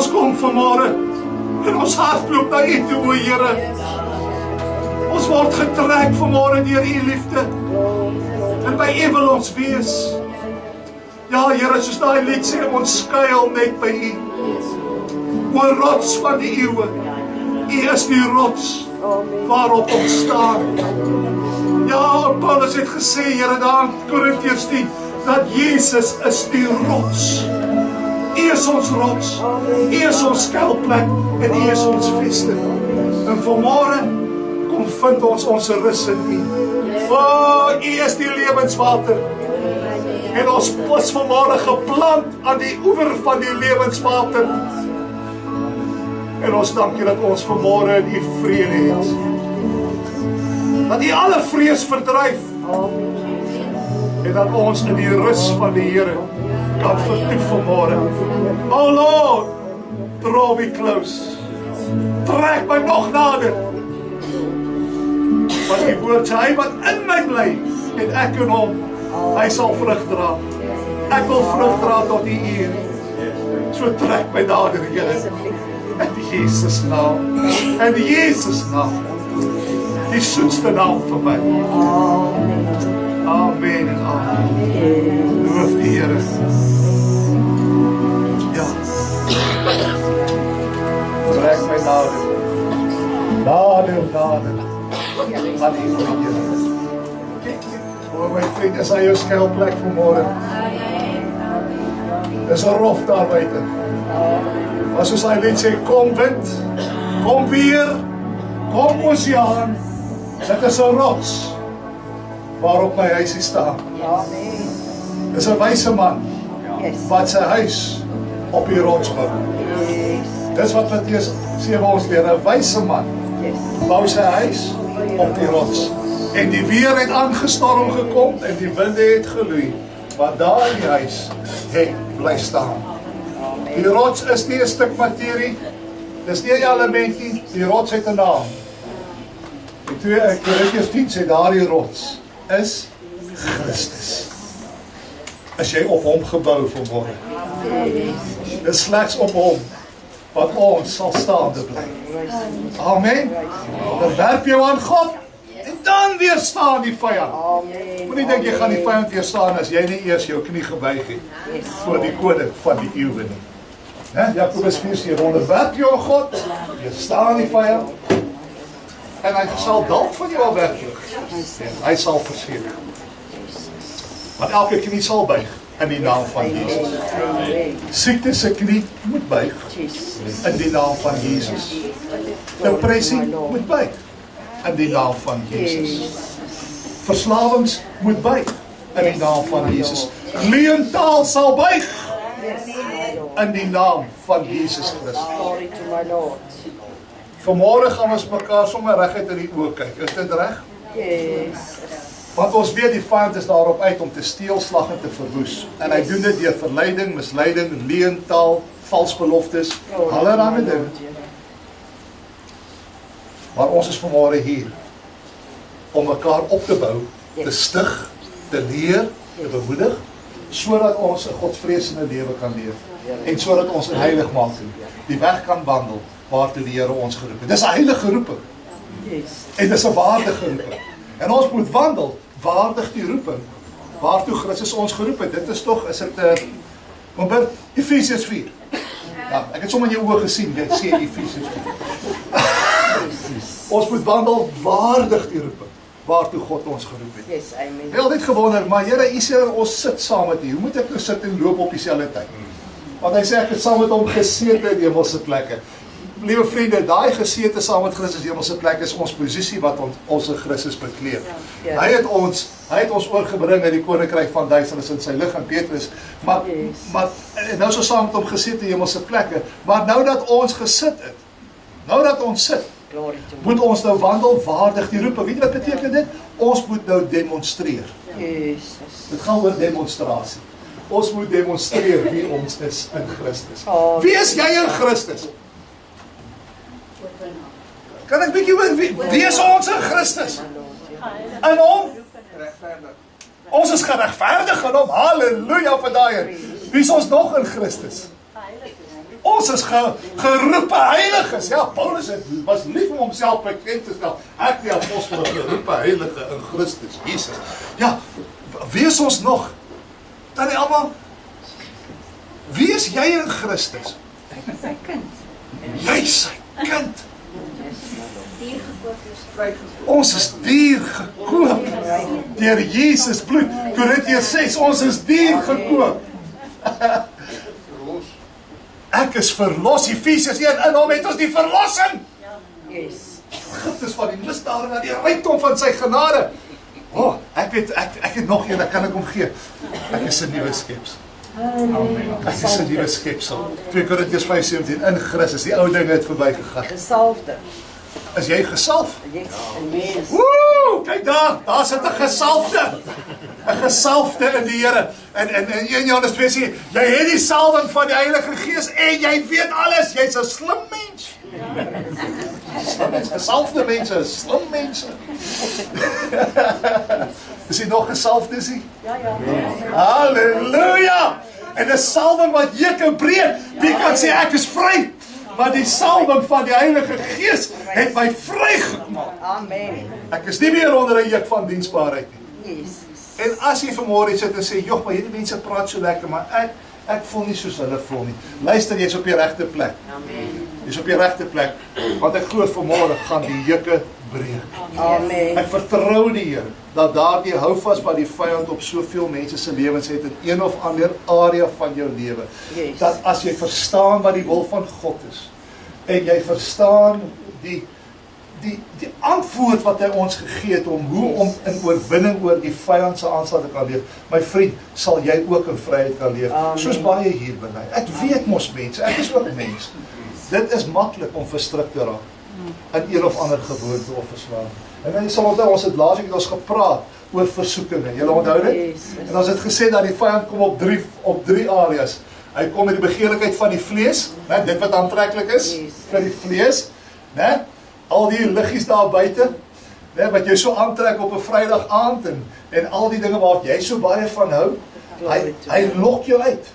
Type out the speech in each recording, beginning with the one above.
Ons kom vanmôre en ons hart loop na U toe, o Here. Ons word getrek vanmôre deur U liefde. En by U wil ons wees. Ja, Here, soos daai lied sê, ons skuil net by U. O rots van die eeuwe, U is die rots waarop ons staan. Ja, Paulus het gesê, Here, daar in Korintiërs 10, dat Jesus is die rots. U is ons rots, U is ons skuilplek en U is ons vesting. En vanmôre kom vind ons rus in U. O, U is die lewenswater. En ons is vanmôre geplant aan die oewer van die lewenswater. En ons dank U dat ons vanmôre in U vrede het. Dat U alle vrees verdryf. En dat ons in die rus van die Here kan vertoef vanmôre. Oh Lord, draw me close. Trek my nog nader. Want die woord sê, hy wat in my bly, en ek in hom, hy sal vrug dra. Ek wil vrug dra tot die eer. So trek my nader, Here. In Jesus naam. In Jesus naam. Die soetste naam vir my. Amen en amen. Loof die Here. Ja. Trek my nader. Nader. Halleluja. O my vriend, is hy jou skuilplek vanmôre? Dis 'n rof daar buite. Maar soos hy lied sê, kom wind, kom weer, kom oseaan. Dit is 'n rots waarop my huisie staan. Dis 'n wyse man wat sy huis op die rots bou. Dis wat Matteus 7 ons leer, 'n wyse man bou sy huis op die rots. En die weer het aangestorm gekom en die winde het geloei, maar daar in die huis het bly staan. Die rots is nie 'n stuk materie, dis nie 'n element nie, die rots het 'n naam. In 2 Korintiërs 10 sê daardie rots is Christus. As jy op hom gebou vanmôre. Dis slegs op hom wat ons sal staande bly. Amen. Dan werp jou aan God en dan weerstaan die vyand. Moenie dink jy gaan die vyand weerstaan as jy nie eers jou knie gebuig het voor die koning van die eeuwe nie. Jakobus 4:7 onderwerp jou aan God, weerstaan die vyand en hy sal dalk van jou al wegvlug. Hy sal verseker. Want elke knie sal buig in die naam van Jesus. Siekte se knie moet buig in die naam van Jesus. Depressie moet buig in die naam van Jesus. Verslawings moet buig in die naam van Jesus. Leentaal sal buig in die naam van Jesus Christus. Vanmôre gaan ons mekaar sommer reguit in die oë kyk. Is dit reg? Want ons weet die vyand is daarop uit om te steel, slag en te verwoes. En hy doen dit deur verleiding, misleiding, leentaal, vals beloftes, allerlei dinge. Maar ons is vanmôre hier om mekaar op te bou, te stig, te leer, te bemoedig, sodat ons 'n godvreesende lewe kan leef en sodat ons in heiligmaking die weg kan wandel waartoe die Here ons geroep het. Dis 'n heilige roeping. En dis 'n waardige roeping. En ons moet wandel waardig die roeping waartoe Christus ons geroep het. Dit is tog, is dit maar Efesiërs 4. Ja, ek het sommer in jou oë gesien, jy sê Efesiërs 4. Ons moet wandel waardig die roeping waartoe God ons geroep het. Yes, amen. Ek het altyd gewonder, maar Here, U sê ons sit saam met U. Hoe moet ek nou sit en loop op dieselfde tyd? Want hy sê ek het saam met hom gesete in hemelse plekke. Liewe vriende, daai gesete saam met Christus in hemelse plek is ons posisie wat ons in Christus bekleed. Hy het ons oorgebring in die koninkryk van duisternis in sy lig en Petrus. Maar nou so saam met hom gesete in hemelse plekke. Maar nou dat ons gesit het, nou dat ons sit, moet ons nou wandel waardig die roeping. Weet jy wat beteken dit? Ons moet nou demonstreer. Dit gaan oor demonstrasie. Ons moet demonstreer wie ons is in Christus. Wie is jy in Christus? Kan ek bietjie hoor, wie is ons in Christus? In hom? Ons is geregverdig in hom, halleluja vir daai. Wie is ons nog in Christus? Ons is geroepe heiliges. Ja, Paulus was lief om homself bekend te stel. Ek die apostel, geroepe heilige in Christus Jesus. Ja, wie is ons nog? Dan die allemaal, wie is jy in Christus? Sy kind. Jy is sy kind. Dier gekoop is. Ons is duur gekoop deur Jesus bloed. Korintiërs 6, ons is duur gekoop. Ek is verlos. Efesiërs 1, in hom het ons die verlossing. Yes. Giftes van die misdade na die rykdom van sy genade. Oh, ek het nog een, kan ek hom gee. Ek is 'n nuwe skepsel. Ek is 'n nuwe skepsel. 2 Korintiërs 5:17, in Christus, die ou dinge het verbygegaan. Gesalfde. Is jy gesalf? Yes. Yes. Woe, kyk daar sit 'n gesalfde. 'n Gesalfde in die Here. En 1 Johannes 2 sê, jy het die salwing van die Heilige Gees en jy weet alles. Jy's 'n slim mens. Slim mens, gesalfde mense, is slim mense. Is hy nog gesalfd, is hy? Ja. Halleluja! En 'n salwing wat juk en breek. Wie kan sê ek is vry? Want die salwing van die Heilige Gees het my vrygemaak. Amen. Ek is nie meer onder 'n juk van diensbaarheid nie. Yes. En as jy vanmôre sit en sê, "Jog, maar hierdie mense praat so lekker, maar ek voel nie soos hulle voel nie." Luister, jy's op die regte plek. Amen. Jy's op die regte plek. Want ek glo vanmôre gaan die jukke breek. Amen. Ek vertrou die Here dat daardie houvas wat die vyand op soveel mense se lewens het in een of ander area van jou lewe. Yes. Dat as jy verstaan wat die wil van God is en jy verstaan die antwoord wat hy ons gegee het om hoe om in oorwinning oor die vyand se aanslag te kan leef, my vriend, sal jy ook in vryheid kan leef. Amen. Soos baie hier binne. Ek weet mos mense, ek is ook mens. Dit is maklik om verstrik te raak in een of ander gewoonte of verslaafing. En jy sal onthou, ons het laasweek het ons gepraat oor versoekinge. Julle onthou dit? Yes. En ons het gesê dat die vyand kom op drie areas. Hy kom met die begeerlikheid van die vlees, né, dit wat aantreklik is vir die vlees, né? Al die liggies daar buite, né, wat jy so aantrek op 'n Vrydag aand en al die dinge waar jy so baie van hou, hy lok jou uit.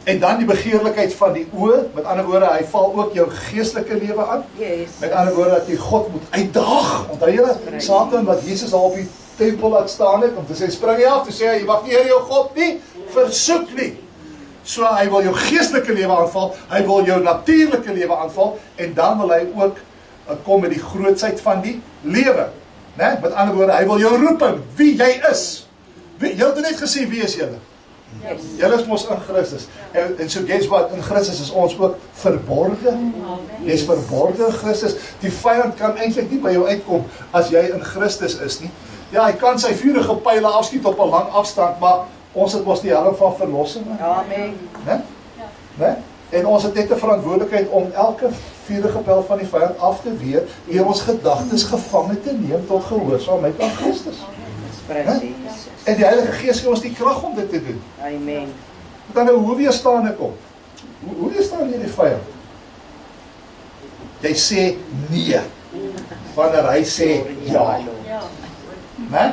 En dan die begeerlikheid van die oë, met ander woorde, hy val ook jou geestelike lewe aan. Yes. Met ander woorde, dat jy God moet uitdaag. Onthou julle, Satan wat Jesus al op die tempel laat staan het, om te sê, spring jy af, te sê, jy mag nie Here jou God nie, versoek nie. So hy wil jou geestelike lewe aanval, hy wil jou natuurlike lewe aanval, en dan wil hy ook kom met die grootsheid van die lewe. Né? Met ander woorde, hy wil jou roeping, wie jy is. Jy het net gesê, wie is julle? Yes. Julle is mos in Christus. En so guess what, in Christus is ons ook verborge. Jy is verborge in Christus. Die vyand kan eintlik nie by jou uitkom as jy in Christus is nie. Ja, hy kan sy vurige pyle afskiet op 'n lang afstand, maar ons het mos die helm van verlossing. Amen. Né? Né? En ons het net 'n verantwoordelikheid om elke vurige pyl van die vyand af te weer, deur ons gedagtes gevange te neem tot gehoorsaamheid aan Christus. Presies. En die Heilige Gees gee ons die krag om dit te doen. Amen. Dan nou, hoe weerstaan ek op? Hoe weerstaan jy die vyand? Jy sê nee, wanneer hy sê ja. Né?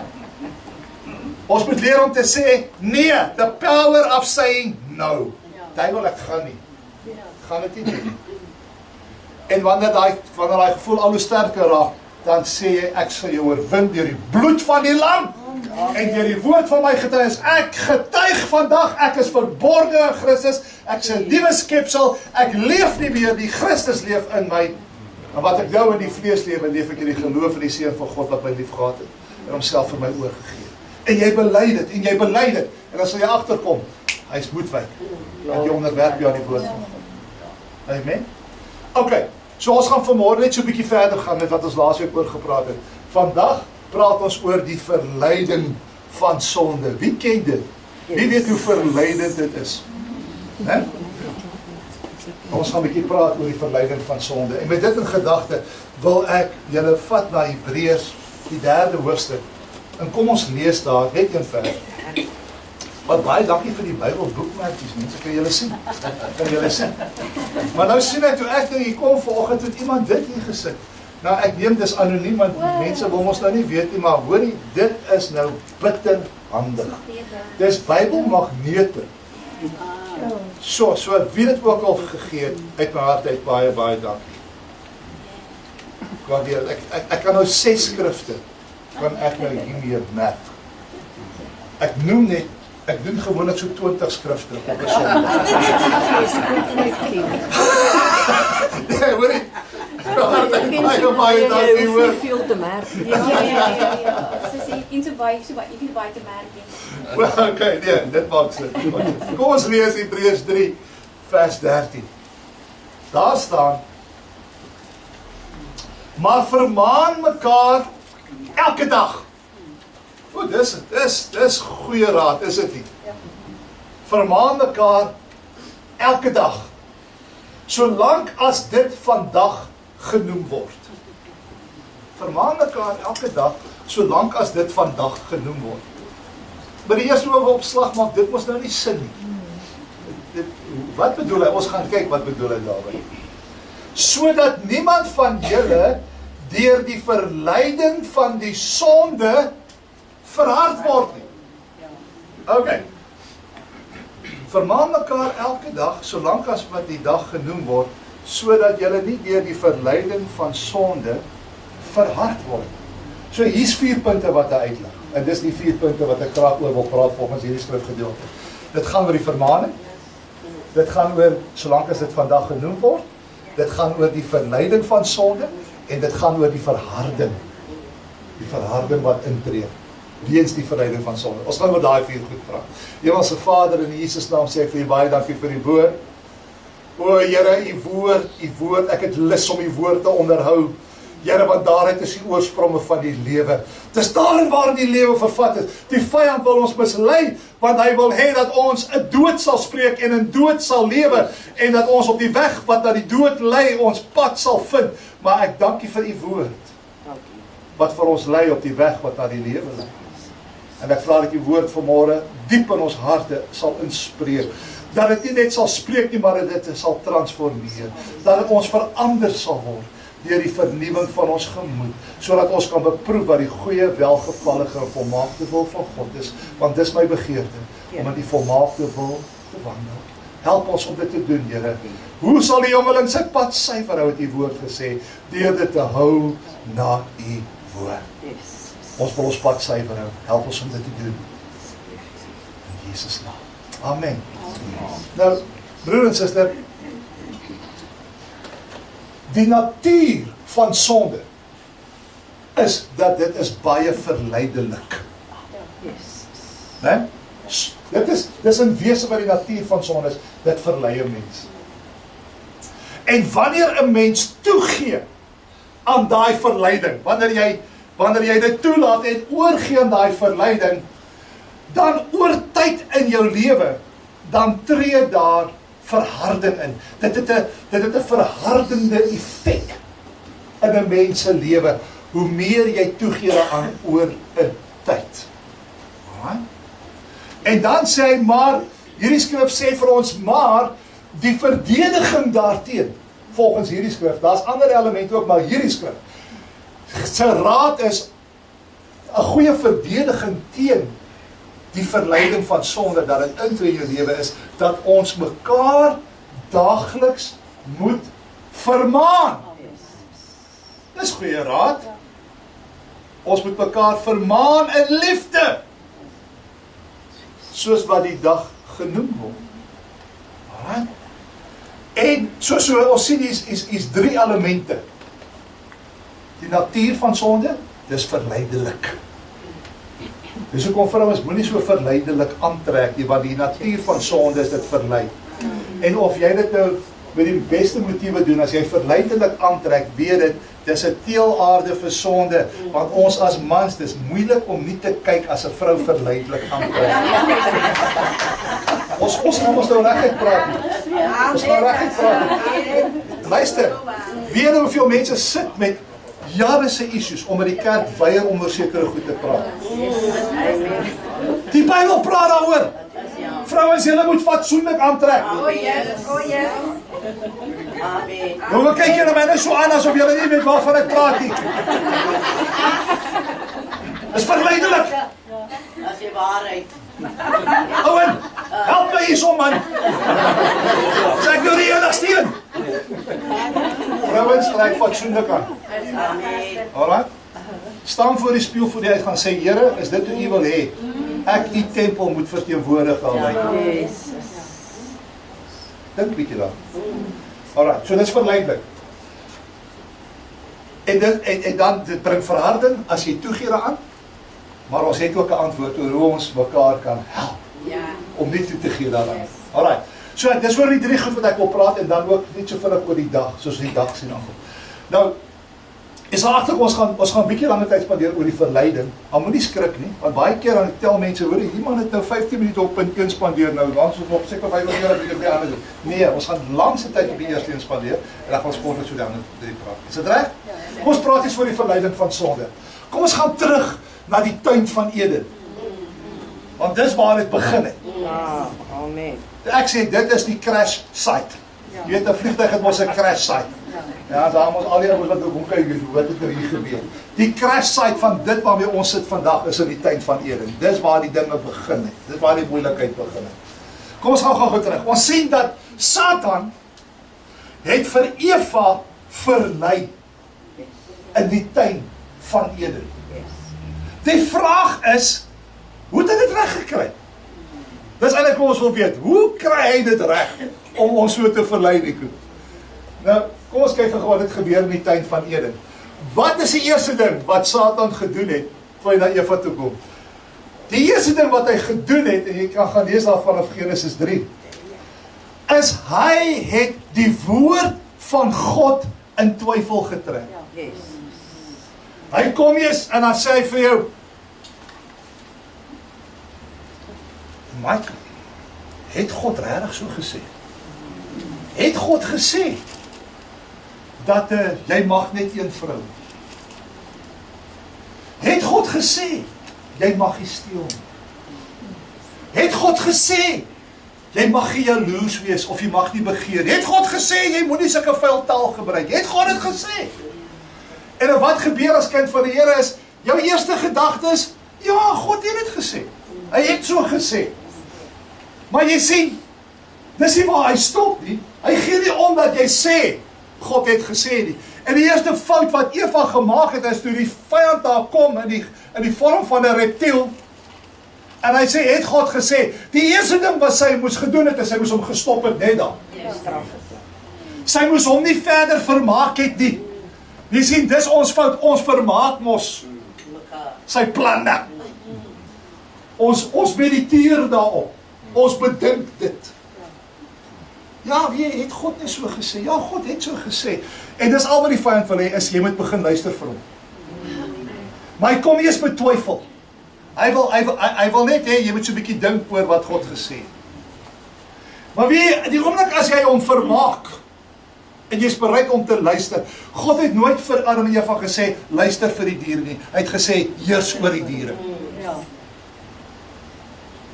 Ons moet leer om te sê nee, the power of saying no. Duiwel, ek gaan nie. Gaan dit nie doen. En wanneer daai gevoel al hoe sterker raak, dan sê jy, ek sal jou oorwin deur die bloed van die lam. En deur die woord van my getuies, ek getuig vandag, ek is verborge in Christus, ek is 'n nuwe skepsel, ek leef nie meer, die Christus leef in my. En wat ek nou in die vlees lewe, leef ek in die geloof in die Seun van God wat my lief gehad het en homself vir my oorgegee. En jy bely dit, en jy bely dit, en dan sal jy agterkom, hy is moedwyk, dat jy onderwerp jou aan die woord van God. Amen? Ok, so ons gaan vanmôre net so 'n bietjie verder gaan met wat ons laasweek oor gepraat het. Vandag praat ons oor die verleiding van sonde. Wie ken dit? Wie weet hoe verleidend dit is? Né? Ons gaan 'n bietjie praat oor die verleiding van sonde. En met dit in gedagte wil ek julle vat na Hebreërs, die 3de hoofstuk. En kom ons lees daar net een vers. Wat baie dankie vir die Bybel boekmerkies, mense, kan julle sien. Kan julle sien. Maar nou sien ek toe ek nou hier kom vanoggend het iemand dit hier gesit. Nou ek neem dis anoniem want mense wil ons nou nie weet nie, maar hoorie, dit is nou bitter handig. Dis Bybelmagnete. So wie dit ook al gegee het, uit my hart uit baie dankie. Waardeer, ek kan nou 6 skrifte, kan ek nou hiermee merk. Ek doen gewoonlik so 20 skrifte op 'n Sondag. Nee, hoor jy? Baie dankie hoor. Veel te merk. So sê, en so baie te merk. Well, okay, nee, dit maak sin. Kom ons lees Hebreërs 3 vers 13. Daar staan: maar vermaan mekaar elke dag. O, dis goeie raad, is dit nie? Vermaan mekaar elke dag. Solank as dit vandag genoem word. Vermaan mekaar elke dag, solank as dit vandag genoem word. Maar die eerste op slag maak, dit mos nou nie sin nie. Wat bedoel hy? Ons gaan kyk wat bedoel hy daarby. Sodat niemand van julle deur die verleiding van die sonde verhard word nie. Okay. Vermaan mekaar elke dag, solank as wat die dag genoem word, sodat julle nie deur die verleiding van sonde verhard word. So hier's 4 punte wat hy uitlig. En dis die 4 punte wat ek graag oor wil praat volgens hierdie skrifgedeelte. Dit gaan oor die vermaaning. Dit gaan oor solank as dit vandag genoem word. Dit gaan oor die verleiding van sonde en dit gaan oor die verharding. Die verharding wat intree weens die verleiding van sonde. Ons gaan oor daai 4 goed praat. Hemelse Vader, in Jesus naam sê ek vir U baie dankie vir die woord. O Here, U woord, ek het lus om U woord te onderhou. Here, want daaruit is die oorspronge van die lewe. Dis daarin waarin die lewe vervat is. Die vyand wil ons mislei, want hy wil hê dat ons 'n dood sal spreek en in dood sal lewe, en dat ons op die weg wat na die dood lei, ons pad sal vind. Maar ek dank U vir U woord, wat vir ons lei op die weg wat na die lewe lei. En ek vra dat U woord vanmôre diep in ons harte sal inspreek. Dat dit nie net sal spreek nie, maar dat dit sal transformeer. Dat dit ons verander sal word deur die vernuwing van ons gemoed, sodat ons kan beproef wat die goeie, welgevallige en volmaakte wil van God is, want dis my begeerte, om in die volmaakte wil te wandel. Help ons om dit te doen, Here. Hoe sal die jongeling sy pad suiwer hou, het U woord gesê, deur dit te hou na U woord. Ons wil ons pad suiwer hou, help ons om dit te doen. In Jesus naam. Amen. Nou, broer en suster, die natuur van sonde is dat dit is baie verleidelik. Nee? Dis in wese wat die natuur van sonde is, dit verlei 'n mens. En wanneer 'n mens toegee aan daai verleiding, wanneer jy dit toelaat en oorgee aan daai verleiding, dan oor tyd in jou lewe, dan tree daar verharding in. Dit het 'n verhardende effek in 'n mens se lewe, hoe meer jy toegee daaraan oor 'n tyd. En dan sê hy, maar, hierdie skrif sê vir ons, maar, die verdediging daarteen, volgens hierdie skrif, daar's ander elemente ook, maar hierdie skrif, sy raad is, 'n goeie verdediging teen die verleiding van sonde, dat dit intree in jou lewe is, dat ons mekaar daagliks moet vermaan. Dis goeie raad. Ons moet mekaar vermaan in liefde, soos wat die dag genoem word. En so ons sien, is 3 elemente. Die natuur van sonde, dis verleidelik. Dus hoekom vrouens moenie so verleidelik aantrek nie, want die natuur van sonde is dit verlei. En of jy dit nou met die beste motiewe doen, as jy verleidelik aantrek, weet dit, dis 'n teelaarde vir sonde, want ons as mans, dis moeilik om nie te kyk as 'n vrou verleidelik aantrek. Ons gaan ons nou reguit praat nie. Ons gaan reguit praat nie. Luister, weet jy hoeveel mense sit met jare se issues, omdat die kerk weier om oor sekere goed te praat. Die Bybel praat daaroor. Vrouens, julle moet fatsoenlik aantrek. Nou kyk jy na my so aan, asof julle nie weet waarvan ek praat nie. Dis verleidelik. As jy waarheid. Owen, help my hierson man. Sê ek nou die enigste een. Vrouens trek fatsoenlik aan. Amen. Alright? Staan voor die spieël voor die uitgang, sê Here, is dit wat U wil hê? Ek U tempel moet verteenwoordig aan my. Yes. Dink bietjie daar. Alright, so dit is verleidelik. En dan, dit bring verharding, as jy toegee daaraan, maar ons het ook 'n antwoord oor hoe ons mekaar kan help, Ja. om nie toe te gee daaraan. Alright, so dis oor die 3 goed wat ek wil praat, en dan ook net so vinnig oor die dag, soos die dag sien aankom. Nou, is agter ons gaan bietjie langer tyd spandeer oor die verleiding, maar moenie skrik nie, want baie keer dan tel mense, hoor, hierdie man het nou 15 minute op punt 1 spandeer, nou, dan soos op seker 45 minute vir die ander doen. Nee, ons gaan langste tyd op die eerste een spandeer, en dan gaan ons kort so die ander 3 praat. Is dit reg? Kom ons praat eens oor die verleiding van sonde. Kom ons gaan terug na die tuin van Eden. Want dis waar dit begin het. Ja. Amen. Ek sê, dit is die crash site. Jy weet, 'n vliegtuig het mos 'n crash site. Ja, daar moet al die ouens wat ook kyk, wat het hier gebeur. Die crash site van dit waarmee ons sit vandag is in die tuin van Eden. Dis waar die dinge begin het. Dis waar die moeilikheid begin het. Kom ons gaan gou terug. Ons sien dat Satan het vir Eva verlei in die tuin van Eden. Die vraag is, hoe het hy dit reg gekry? Dis eintlik wat ons wil weet. Hoe kry hy dit reg om ons so te verlei, Nico? Nou, kom ons kyk gou wat het gebeur in die tuin van Eden. Wat is die eerste ding wat Satan gedoen het voor hy na Eva toe kom? Die eerste ding wat hy gedoen het, en jy kan gaan lees daar vanaf Genesis 3, is hy het die woord van God in twyfel getrek. Yes. Hy kom eens en dan sê hy vir jou, Michael, het God regtig so gesê? Het God gesê dat jy mag net een vrou? Het God gesê jy mag nie steel nie? Het God gesê jy mag nie jaloers wees of jy mag nie begeer? Het God gesê jy moenie sulke vuil taal gebruik? Het God dit gesê? En wat gebeur as kind van die Here is, jou eerste gedagte is, ja, God het dit gesê. Hy het so gesê. Maar jy sien, dis nie waar hy stop nie. Hy gee nie om dat jy sê, God het gesê nie. En die eerste fout wat Eva gemaak het, is toe die vyand daar kom in die vorm van 'n reptiel, en hy sê, het God gesê, die eerste ding wat sy moes gedoen het, is sy moes hom gestop het net daar. Sy moes hom nie verder vermaak het nie. Jy sien, dis ons fout, ons vermaak mos sy planne. Ons mediteer daarop. Ons bedink dit. Ja, wie het God nie so gesê? Ja, God het so gesê. En dis al wat die vyand wil hê, is jy moet begin luister vir hom. Maar hy kom eers met twyfel. Hy wil net hê, jy moet so 'n bietjie dink oor wat God gesê het. Maar die oomblik as jy hom vermaak, en jy is bereid om te luister, God het nooit vir Adam en Eva gesê, luister vir die diere nie. Hy het gesê, heers oor die diere.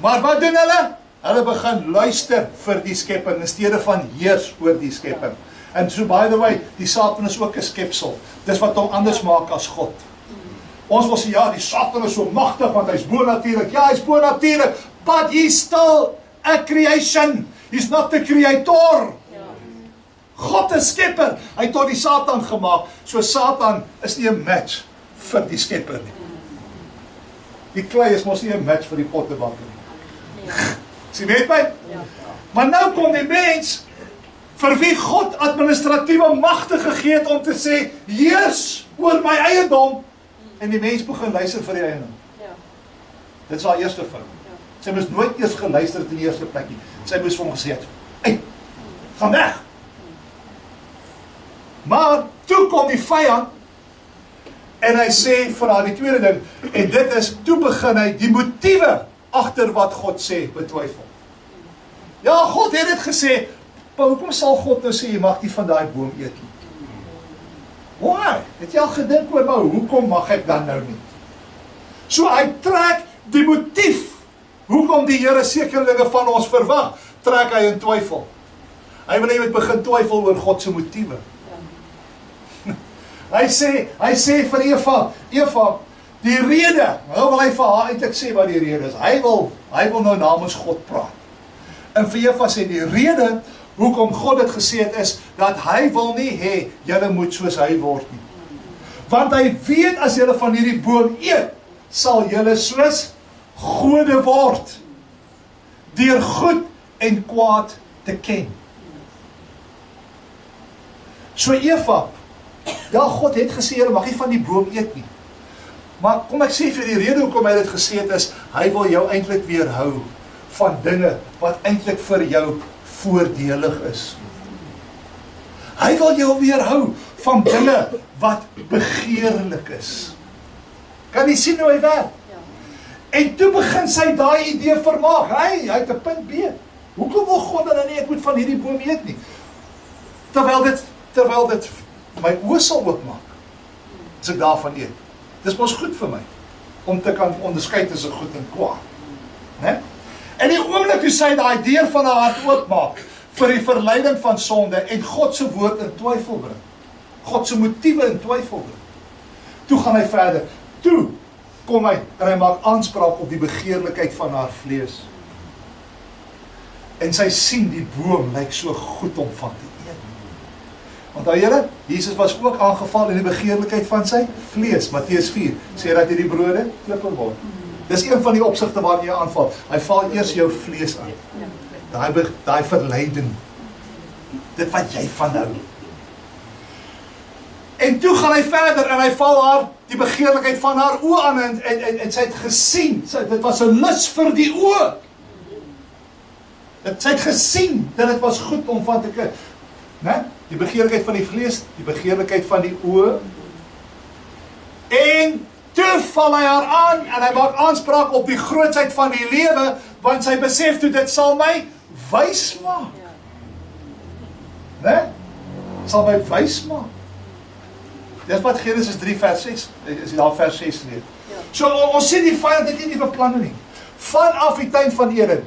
Maar wat doen hulle? Hulle begin luister vir die skepping, in steede van heers oor die skepping. En so, by the way, die Satan is ook 'n skepsel. Dis wat hom anders maak as God. Ons wil sê, ja, die Satan is so magtig, want hy's bonatuurlik. Ja, hy's bonatuurlik, but he's still a creation. He's not the creator. God is skepper. Hy het tot die Satan gemaak. So Satan is nie 'n match vir die skepper nie. Die klei is mos nie 'n match vir die pottebakker nie. Sien weet my? Maar nou kom die mens vir wie God administratiewe magte gegee het om te sê, heers oor my eiendom, en die mens begin luister vir die eiendom. Dit is haar eerste fout. Sy moes nooit eers geluister het in die eerste plek nie. Sy moes vir hom gesê het, hey, gaan weg. Maar toe kom die vyand en hy sê vir haar die tweede ding, en dit is, toe begin hy die motiewe agter wat God sê betwyfel. Ja, God het dit gesê, maar hoekom sal God nou sê, jy mag nie van daai boom eet nie? Why? Het jy al gedink oor, maar hoekom mag ek dan nou nie? So hy trek die motief, hoekom die Here sekere dinge van ons verwag, trek hy in twyfel. Hy wil net begin twyfel oor God se motiewe. Hy sê vir Eva, die rede, nou wil hy vir haar eintlik sê wat die rede is. Hy wil nou namens God praat. En vir Eva sê die rede hoekom God dit gesê het is, dat hy wil nie hê, julle moet soos hy word nie. Want hy weet as julle van hierdie boom eet, sal julle soos gode word, deur goed en kwaad te ken. So Eva, ja, God het gesê, julle mag nie van die boom eet nie. Maar kom ek sê vir die rede hoekom hy dit gesê het is, hy wil jou eintlik weerhou van dinge wat eintlik vir jou voordelig is. Hy wil jou weerhou van dinge wat begeerlik is. Kan jy sien hoe hy werk? En toe begin sy daai idee vermaak. Hy het 'n punt B. Hoekom wil God dan nie ek moet van hierdie boom eet nie? Terwyl dit my oë sal oopmaak as ek daarvan eet. Dis mos goed vir my om te kan onderskei tussen goed en kwaad. Né? En die oomblik toe sy daai deur van haar hart oopmaak vir die verleiding van sonde en God se woord in twyfel bring. God se motiewe in twyfel bring. Toe gaan hy verder. Toe kom hy en hy maak aanspraak op die begeerlikheid van haar vlees. En sy sien die boom lyk so goed om van te eet. Onthou julle, Jesus was ook aangeval in die begeerlikheid van sy vlees. Matteus 4 sê dat hierdie brode klippe word. Dis een van die opsigte waarin jy aanval. Hy val eers jou vlees aan. Daai verleiding. Dit wat jy van hou. En toe gaan hy verder en hy val haar die begeerlikheid van haar oë aan en sy het gesien, dit was 'n lus vir die oë. Sy het gesien dat dit was goed om van te kyk. Né? Die begeerlikheid van die vlees, die begeerlikheid van die oë. En toe val hy haar aan en hy maak aanspraak op die grootsheid van die lewe, want sy besef toe dit sal my wys maak. Né? Sal my wys maak. Dis wat Genesis 3 vers 6, is daar vers 6 leer. So ons sien die vyand het nie die beplanning nie. Vanaf die tuin van Eden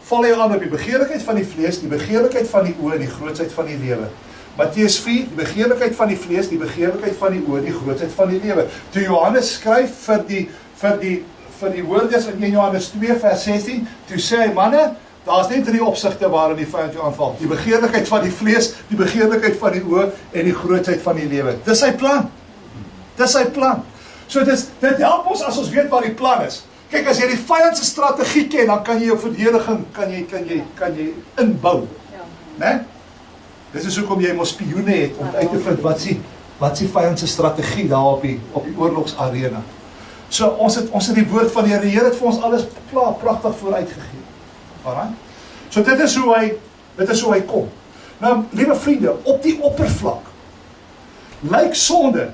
val hy aan op die begeerlikheid van die vlees, die begeerlikheid van die oë en die grootsheid van die lewe. Matteus 4, die begeerlikheid van die vlees, die begeerlikheid van die oë, die grootsheid van die lewe. Toe Johannes skryf vir die hoorders in 1 Johannes 2 vers 16, toe sê hy, manne, daar's net 3 opsigte waarin die vyand jou aanval. Die begeerlikheid van die vlees, die begeerlikheid van die oë en die grootsheid van die lewe. Dis sy plan. Dis sy plan. So dit help ons as ons weet wat die plan is. Kyk, as jy die vyand se strategie ken, dan kan jy jou verdediging kan jy inbou. Né? Dis is hoekom jy mos spioene het om uit te vind wat is die vyand se strategie daar op die oorlogsarena. So ons het die woord van die Here. Die Here het vir ons alles klaar pragtig vooruitgegee. Alraai? So dit is hoe hy kom. Nou, liewe vriende, op die oppervlak lyk sonde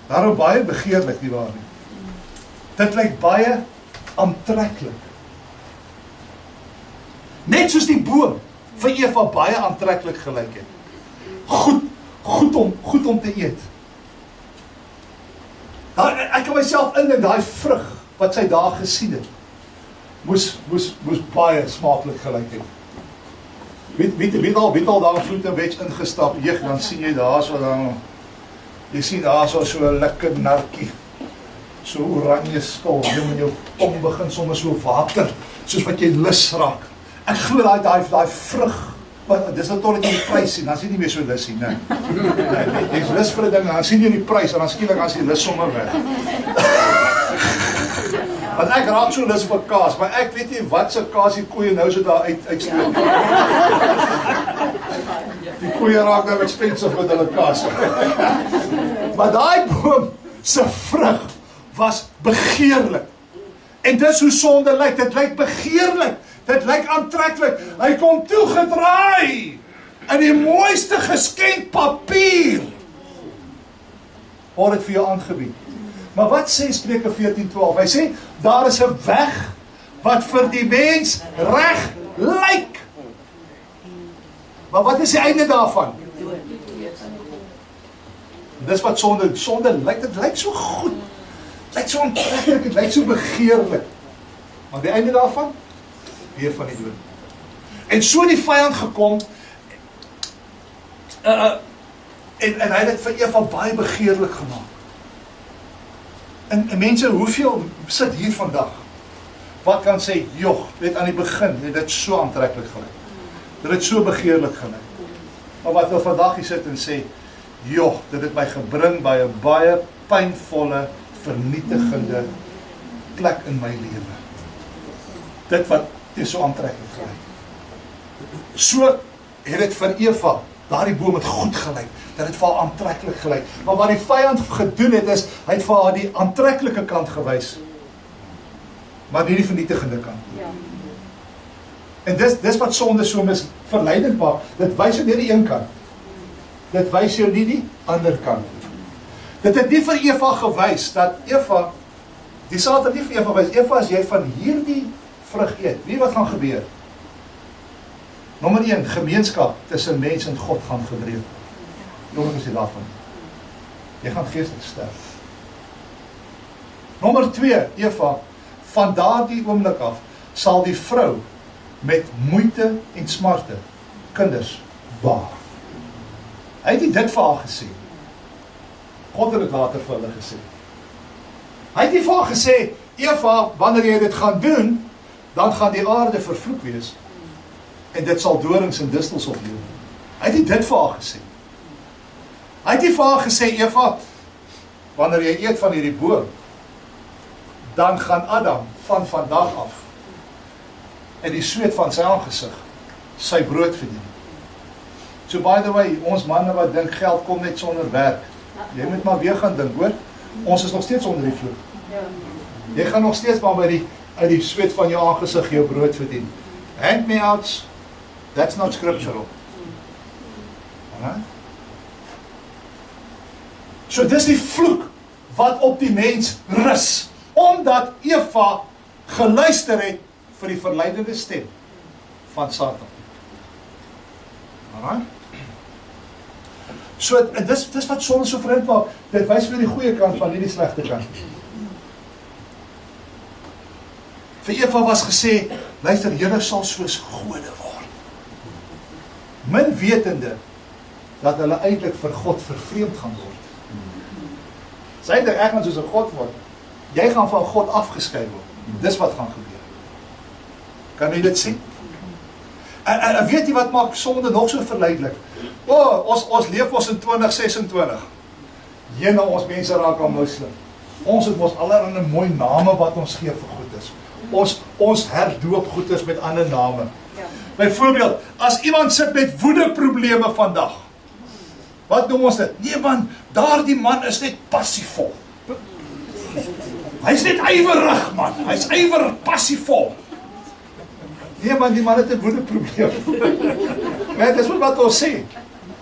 daarom baie begeerlik, nie waar nie? Dit lyk baie aantreklik. Net soos die boom vir Eva baie aantreklik gelyk het. Goed om te eet. Ek kan myself indink, daai vrug wat sy daar gesien het, moes baie smaaklik gelyk het. Weet al daar Fruit and Veg ingestap, dan sien jy daar so 'n lekker narkie, so oranje skil, jy met jou tong begin sommer so water, soos wat jy lus raak. Ek glo daai vrug, dis nou totdat jy die prys sien, dan is jy nie meer so lus nie, né? Jy is lus vir 'n ding, dan sien jy die prys, en dan skielik as jy lus sommer weg. Want ek raak so lus vir kaas, maar ek weet nie wat se kaas die koeie nou so daar uitstoot. Die koeie raak nou expensive met hulle kaas. Maar daai boom se vrug was begeerlik. En dis hoe sonde lyk, dit lyk begeerlik, dit lyk aantreklik. Hy kom toegedraai in die mooiste geskenkpapier. Word dit vir jou aangebied. Maar wat sê Spreuke 14:12? Hy sê, daar is 'n weg wat vir die mens reg lyk. Maar wat is die einde daarvan? Dis wat sonde lyk, dit lyk so goed. Dit lyk so aantreklik, dit lyk so begeerlik. Maar die einde daarvan? Weer van die dood. En so die vyand gekom, en hy het dit vir Eva baie begeerlik gemaak. En mense, hoeveel sit hier vandag, wat kan sê, joh, weet aan die begin, het dit so aantreklik gelyk. Dit het so begeerlik gelyk. Maar wat wil vandag hier sit en sê, joh, dit het my gebring by 'n baie pynvolle, vernietigende plek in my lewe. Dit wat is so aantreklik gelyk. So het dit vir Eva, daardie boom het goed gelyk, dat het vir haar aantreklik gelyk. Maar wat die vyand gedoen het is, hy het vir haar die aantreklike kant gewys, maar nie die vernietigende kant. En dis wat sonde so verleidend maak. Dit wys jou nie die een kant. Dit wys jou nie die ander kant. Dit het nie vir Eva gewys, dat Eva, die Satan het nie vir Eva gewys, Eva, as jy van hierdie vrug eet, weet wat gaan gebeur? Nommer 1, gemeenskap tussen mens en God gaan verbreek. Nommer is jy daarvan. Jy gaan geestelik sterf. Nommer 2, Eva, van daardie oomblik af, sal die vrou met moeite en smarte kinders baar. Hy het nie dit vir haar gesê. God het dit later vir hulle gesê. Hy het nie vir haar gesê, Eva, wanneer jy dit gaan doen, dan gaan die aarde vervloek wees, en dit sal dorings en distels oplewe. Hy het nie dit vir haar gesê. Hy het nie vir haar gesê, Eva, wanneer jy eet van hierdie boom, dan gaan Adam van vandag af, en die sweet van sy aangesig, sy brood verdien. So by the way, ons manne wat dink geld kom net sonder werk, jy moet maar weer gaan dink, hoor, ons is nog steeds onder die vloek. Jy gaan nog steeds maar by uit die sweet van jou aangesig jou brood verdien. Handmaids, that's not scriptural. Alright? So dis die vloek wat op die mens rus, omdat Eva geluister het vir die verleidende stem van Satan. Alright? So, en dis wat sonde so vreemd maak, dit wys vir die goeie kant van nie die slegte kant. Vir Eva was gesê, luister, julle sal soos gode word. Min wetende, dat hulle eintlik vir God vervreemd gaan word. Sy het ergens soos 'n God word, jy gaan van God afgeskei word. Dis wat gaan gebeur. Kan jy dit sien? En weet jy wat maak sonde nog so verleidelik? Ons leef ons in 2026. Jene, ons mense raak al moslim. Ons het ons allerhande mooi name wat ons gee vir goedes. Ons herdoop goedes met ander name. Byvoorbeeld, as iemand sit met woedeprobleme vandag, wat noem ons dit? Nee man, daardie man is net passievol. Hy is net ywerig man, hy is ywerig passievol. Nee man, die man het 'n woedeprobleem. Nee, dis wat ons sê.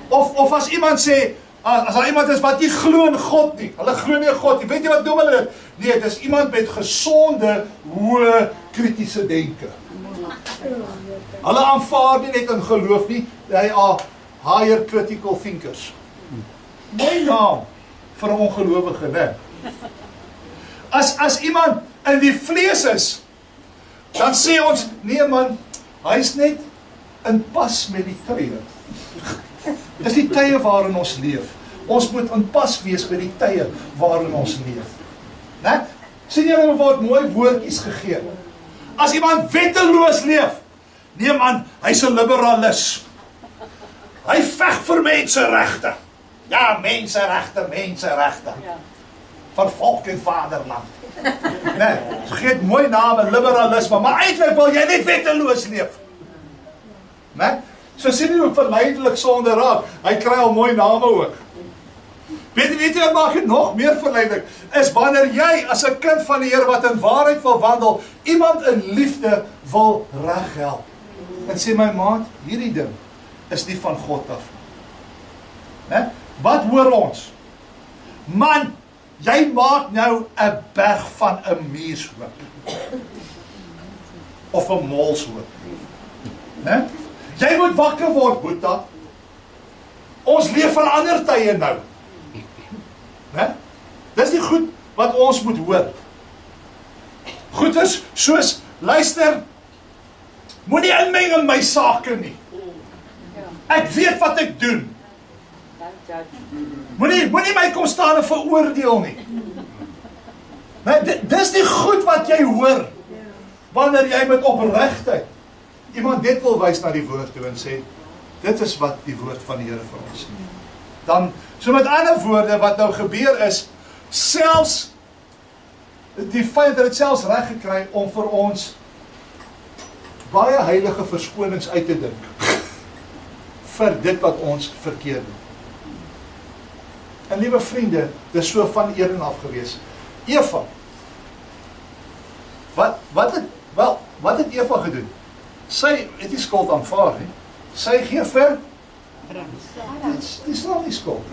Of as iemand sê, as daar iemand is wat nie glo in God nie, hulle glo nie in God nie, weet jy wat noem hulle dit? Nee, dit is iemand met gesonde, hoë, kritiese denke. Hulle aanvaar nie net in geloof nie, hy are higher critical thinkers. Mooi naam vir 'n ongelowige, né? As iemand in die vlees is, dan sê ons, nee man, hy is net in pas met die tye. Dis die tye waarin ons leef. Ons moet in pas wees met die tye waarin ons leef. Né? Sien julle, word mooi woordjies gegee. As iemand wetteloos leef, nee man, hy's 'n liberalis. Hy veg vir menseregte. Ja, menseregte. Vir volk en vaderland. Nee, vergeet mooi name, liberalisme, maar eintlik wil jy net wetteloos leef. Nee? So sien jy hoe verleidelik sonde raak. Hy kry al mooi name ook. Weet jy wat maak dit nog meer verleidelik? Is wanneer jy as 'n kind van die Here wat in waarheid wil wandel, iemand in liefde wil reghelp. En sê my maat, hierdie ding is nie van God af. Nee? Wat hoor ons? Man, jy maak nou 'n berg van 'n muurshoop. Of 'n molshoop. Né? Jy moet wakker word, Boeta. Ons leef van ander tye nou. Né? Dis die goed wat ons moet hoor. Goed is soos, luister, moenie inmeng in my sake nie. Ek weet wat ek doen. Moenie my kom staan en veroordeel nie. Nee, dis die goed wat jy hoor. wanneer jy met opregtheid iemand net wil wys na die woord toe en sê, dit is wat die woord van die Here vir ons sê. Dan, so met ander woorde, wat nou gebeur is, selfs die vyand het selfs reg gekry om vir ons baie heilige verskonings uit te dink vir dit wat ons verkeerd doen. En liewe vriende, dit is so van Eden af gewees. Eva, wat het Eva gedoen? Sy het die skuld aanvaar, nie? Sy gee vir dis not die skuld.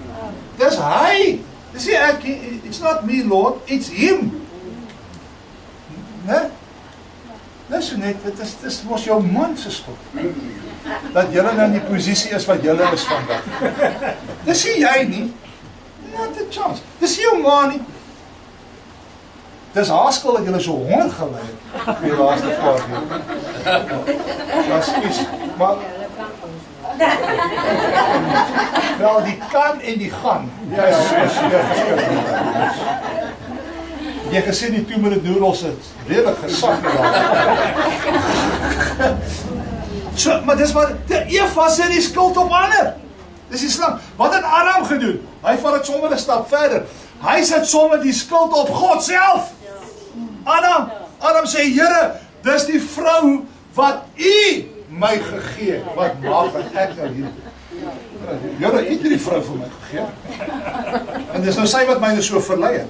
Dis hy. Dis nie ek, it's not me, Lord, it's him. Né? Dis net, dit mos jou man se skuld. Dat julle nou in die posisie is wat julle is vandag. Dis nie jy nie. Not a chance. Dis nie jou ma nie. Dis haar skuld dat julle so honger gelei het. Die laaste paar jaar. Ekskuus, maar wel, die kan en die gaan. Ja, jy gesien die 2-minute noodles het redelijk gesak. So, maar dis wat, Eva sê die skuld op ander. Dis die slang. Wat het Adam gedoen? Hy vat het sommer 'n stap verder. Hy sit sommer die skuld op God self. Adam sê, Here, dis die vrou wat U my gegee, wat maak en ek nou hier. Here, U het die vrou vir my gegee. En dis nou sy wat my so verlei het.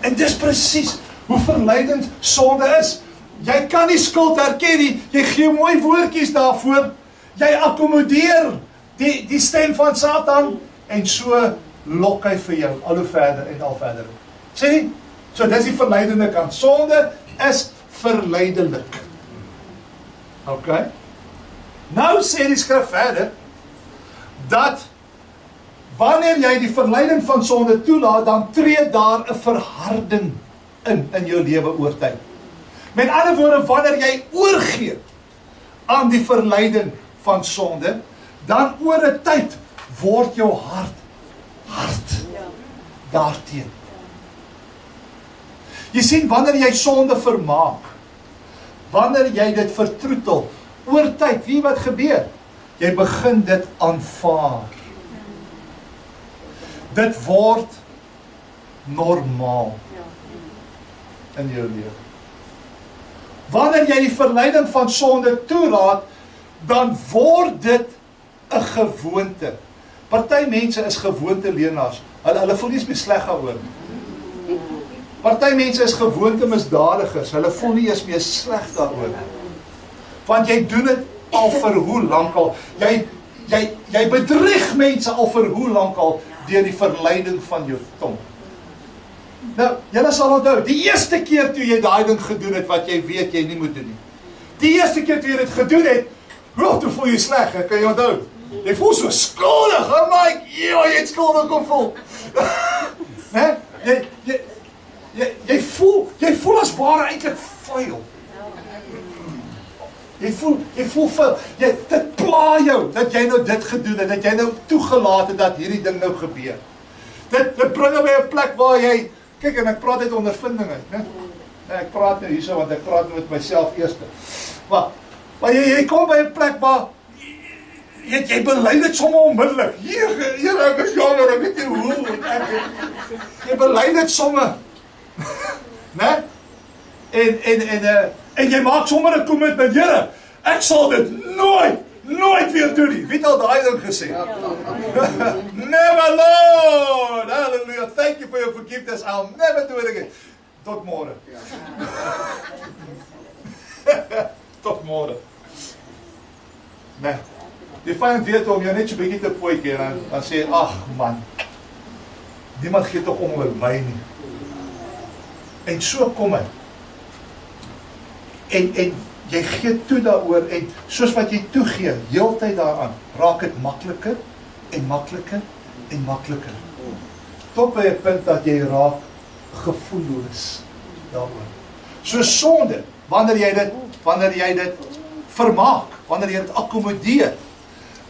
En dis presies hoe verleidend sonde is. Jy kan nie skuld herken nie, jy gee mooi woordjies daarvoor, jy akkommodeer die stem van Satan, en so lok hy vir jou, al hoe verder en al verder. Sê nie? So dis die verleidende kant. Sonde is verleidelik. Ok? Nou sê die skrif verder, dat wanneer jy die verleiding van sonde toelaat, dan tree daar 'n verharding in jou lewe oor tyd. Met ander woorde, wanneer jy oorgee aan die verleiding van sonde, dan oor 'n tyd word jou hart daarteen. Jy sien, wanneer jy sonde vermaak, wanneer jy dit vertroetel, oor tyd, wie wat gebeur? Jy begin dit aanvaar. Dit word normaal in jou lewe. Wanneer jy die verleiding van sonde toelaat, dan word dit 'n gewoonte. Party mense is gewoonte leenaars. Hulle voel nie eens meer sleg daaroor nie. Party mense is gewoonte misdadigers. Hulle voel nie eens meer sleg daaroor. Want jy doen dit al vir hoe lank al. Jy bedrieg mense al vir hoe lank al deur die verleiding van jou tong. Nou, julle sal onthou, die eerste keer toe jy daai ding gedoen het wat jy weet jy nie moet doen nie. Die eerste keer toe jy dit gedoen het, toe voel jy sleg, kan jy onthou? Jy voel so skuldig, Mike, jy het skuldig kom voel. Nee, jy voel as ware eintlik vuil. Jy voel vuil. Dit pla jou, dat jy nou dit gedoen het, dat jy nou toegelaat het dat hierdie ding nou gebeur. Dit bring jou by 'n plek waar jy, kyk, en ek praat uit ondervinding uit, né? Ek praat nou hierso, want ek praat nou met myself eers. Maar jy kom by 'n plek waar jy bely dit sommer onmiddellik. Here, ek is jammer, ek weet nie hoe. Jy bely dit sommer. Né? En jy maak sommer 'n kommitment, Here, ek sal dit nooit weer doen nie. Wie het al daai ding gesê? Never, Lord! Hallelujah! Thank you for your forgiveness. I'll never do it again. Tot môre. Tot môre. Nee. Die vyand weet om jou net so 'n bietjie te pootjie en dan sê, ag man, niemand gee tog om oor my nie. En so kom hy. En jy gee toe daaroor, en soos wat jy toegee, heeltyd daaraan, raak dit makliker en makliker en makliker. Tot by 'n punt dat jy raak gevoelloos daaroor. So sonde, wanneer jy dit vermaak, wanneer jy dit akkommodeer,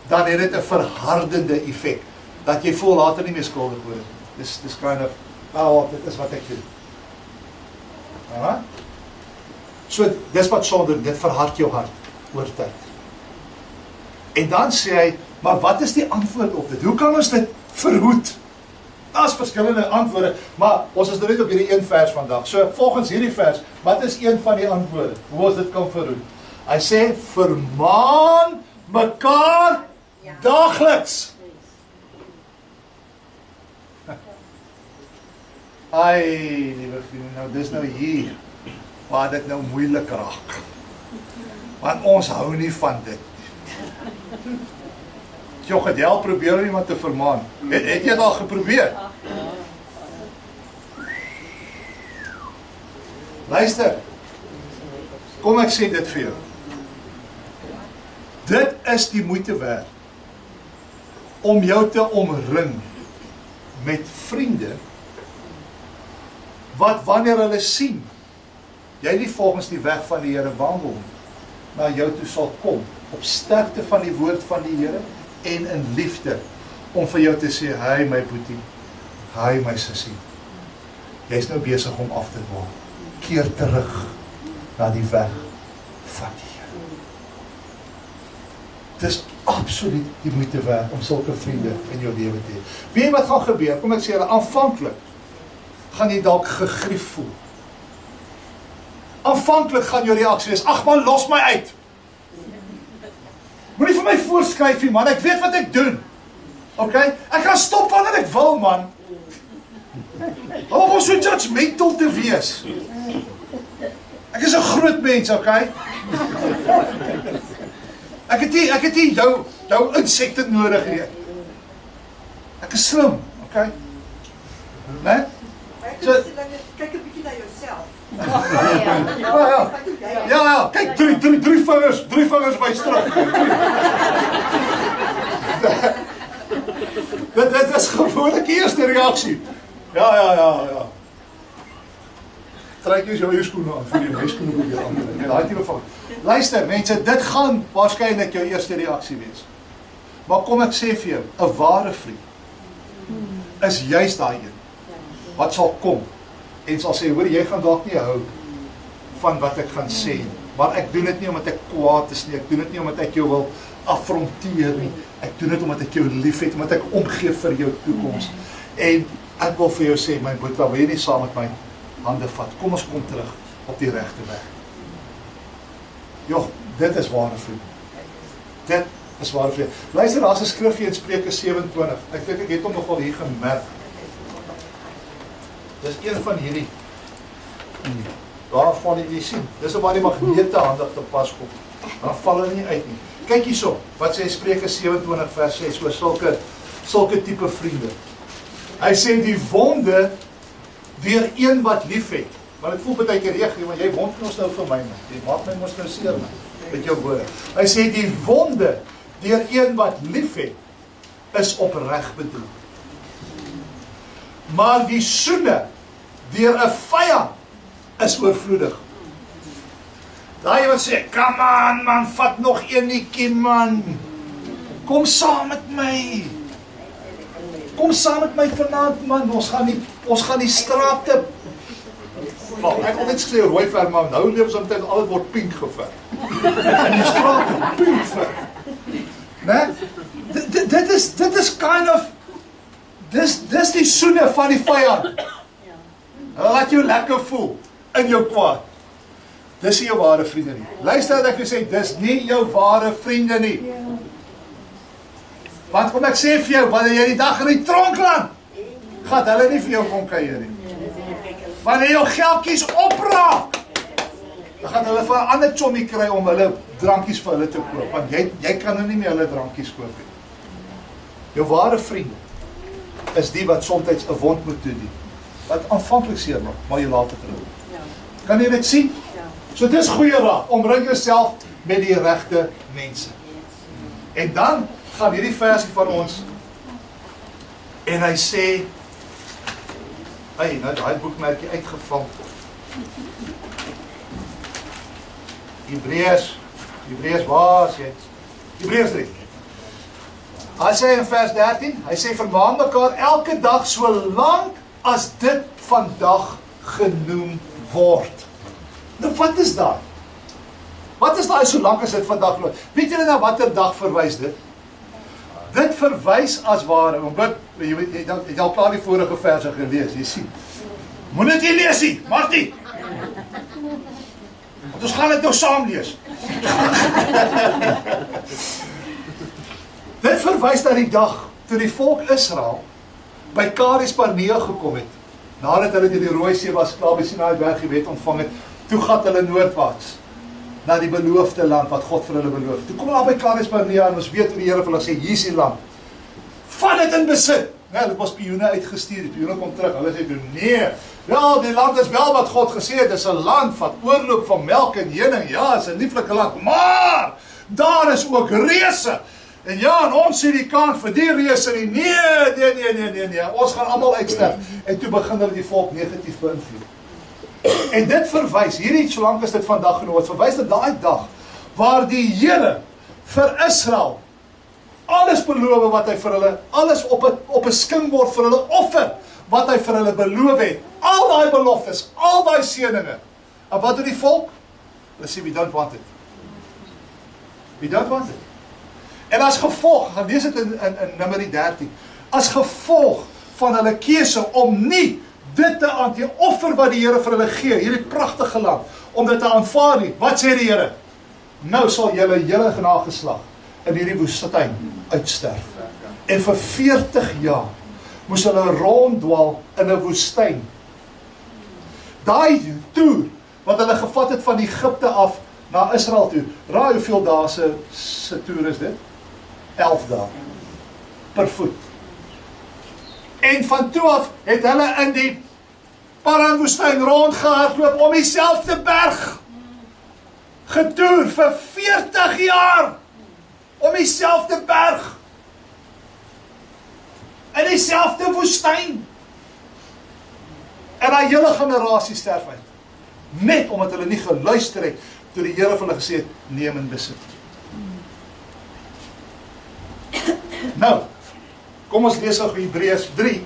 dan het dit 'n verhardende effek, dat jy voel later nie meer skuldig oor dit. Dis kind of, dit is wat ek doen. So, dis wat sonde, dit verhard jou hart oor tyd. En dan sê hy, maar wat is die antwoord op dit? Hoe kan ons dit verhoed? Daar's verskillende antwoorde, maar ons is nou net op hierdie een vers vandag. So, volgens hierdie vers, wat is een van die antwoorde? Hoe ons dit kan verhoed? Hy sê, vermaan mekaar daagliks. Ai, liewe vriende, nou dis nou hier waar dit nou moeilik raak. Want ons hou nie van dit. Jy het al probeer om iemand te vermaan. Het jy dit al geprobeer? Luister, kom ek sê dit vir jou. Dit is die moeite werd om jou te omring met vriende wat wanneer hulle sien, jy nie volgens die weg van die Here wandel, na jou toe sal kom, op sterkte van die woord van die Here, en in liefde, om vir jou te sê, hy my boetie, hy my sussie, jy is nou besig om af te dwaal, keer terug, na die weg van die Here. Het is absoluut die moeite werd, om sulke vriende in jou lewe te hê. Weet jy wat gaan gebeur? Kom ek sê julle, aanvanklik, gaan jy dalk gegrief voel. Aanvanklik gaan jou reaksie wees, ag man, los my uit. Moenie vir my voorskryf nie, man, ek weet wat ek doen. Ok, ek kan stop wanneer ek wil, man. Om so judgmental te wees. Ek is 'n groot mens, ok? Ek het nie jou insekte nodig nie. Ek is slim, ok? Né? So, kyk 'n bietjie na jouself. Ja, kyk, drie vingers by terug. Dit is gewoonlik die eerste reaksie. Ja. Trek jy jou skoene aan, vir jou skoene moet jy aan. Jy daai tipe van. Luister, mense, dit gaan waarskynlik jou eerste reaksie wees. Maar kom ek sê vir jou, 'n ware vriend is juist daai een wat sal kom en sal sê, hoor, jy gaan dalk nie hou van wat ek gaan sê, maar ek doen dit nie omdat ek kwaad is nie, ek doen dit nie omdat ek jou wil affronteer nie, ek doen dit omdat ek jou lief het, omdat ek omgee vir jou toekoms. En ek wil vir jou sê, my boetie, wil jy nie saam met my hande vat, kom ons kom terug op die regte weg. Joh, dit is ware vriend. Dit is ware vriend. Luister, daar is 'n skrifgie in Spreuke 27, ek dink ek het hom nogal hier gemerk. Dis een van hierdie. Daar val jy sien. Dis waar die magnete handig te pas kom. Dan val hulle nie uit nie. Kyk hierso, wat sê Spreuke 27 vers 6 oor sulke tipe vriende. Hy sê die wonde deur een wat lief het. Maar dit voel baie keer reg, want jy wond ons nou vir my. Jy maak my mos nou seer met jou woorde. Hy sê die wonde deur een wat lief het is opreg bedoel. Maar die soene deur 'n vyand is oorvloedig. Daai wat sê, "Come on man, vat nog eenetjie man. Kom saam met my. Kom saam met my vanaand man, ons gaan die strate." Wag, ek het net gesê rooi verf, maar nou leef ons omtrent alles word pink geverf. En die strate pink verf. Né? Dit is kind of dis die soene van die vyand. Hulle laat jou lekker voel in jou kwaad. Dis nie jou ware vriende nie. Luister wat ek vir sê, dis nie jou ware vriende nie. Want kom ek sê vir jou, wanneer jy die dag in die tronk land, gaan hulle nie vir jou kom kuier nie. Wanneer jou geldjies opraak, dan gaan hulle vir 'n ander chommie kry om hulle drankies vir hulle te koop, want jy kan nou nie meer hulle drankies koop nie. Jou ware vriende is die wat soms 'n wond moet toedien, wat aanvanklik seer maak, maar jy later terug. Kan jy dit sien? So dis goeie raad, omring jouself met die regte mense. En dan gaan hierdie versie van ons, en hy sê, nou daai boekmerkie uitgevang. Hebreërs, waar is jy? Hebreërs 3. Hy sê in vers 13, hy sê vermaan mekaar elke dag so lank as dit vandag genoem word. Nou wat is daai? Wat is daai solank as dit vandag loop? Weet julle na watter dag verwys dit? Dit verwys as ware, omdat jy het al klaar die vorige verse gelees, jy sien. Moet dit nie lees nie, Martie. Want ons gaan dit nou saam lees. Dit verwys na die dag toe die volk Israel by Kades Barnea gekom het. Nadat hulle deur die Rooi See was klaar by Sinaï berg die wet ontvang het, toe gaan hulle noordwaarts na die beloofde land wat God vir hulle beloof. Toe kom hulle by Kades Barnea en ons weet hoe die Here vir hulle sê, hier is die land. Vat dit in besit. Nee, hulle was spioene uitgestuur, die spioene kom terug. Hulle sê toe, nee, wel, die land is wel wat God gesê het, dis 'n land wat oorloop van melk en honing. Ja, is 'n lieflike land, maar daar is ook reëse. En ja, en ons sien die kans vir die reëse nie. Nee, ons gaan almal uitsterf. En toe begin hulle die volk negatief beïnvloed. En dit verwys, hierdie solank is dit vandag genoeg, verwys na daai dag waar die Here vir Israel alles beloof wat hy vir hulle, alles op 'n skingbord vir hulle offer wat hy vir hulle beloof het. Al daai beloftes, al daai seëninge. En wat doen die volk? Hulle sê, we don't want it. We don't want it. En as gevolg, gaan lees dit in Numeri 13, as gevolg van hulle keuse om nie dit te aan die offer wat die Here vir hulle gee, hierdie pragtige land, om dit te aanvaar nie. Wat sê die Here? Nou sal julle hele nageslag in hierdie woestyn uitsterf. En vir 40 jaar moes hulle ronddwaal in 'n woestyn. Daai toer wat hulle gevat het van Egipte af na Israel toe. Raai hoeveel dae se toer is dit? 11 dae per voet. En van toe af het hulle in die Paran-woestyn rondgehardloop om dieselfde berg getoer vir 40 jaar. Om dieselfde berg. In dieselfde woestyn. En daai hele generasie sterf uit. Net omdat hulle nie geluister het toe die Here vir hulle gesê het, neem en besit. Nou, kom ons lees nou Hebreërs 3,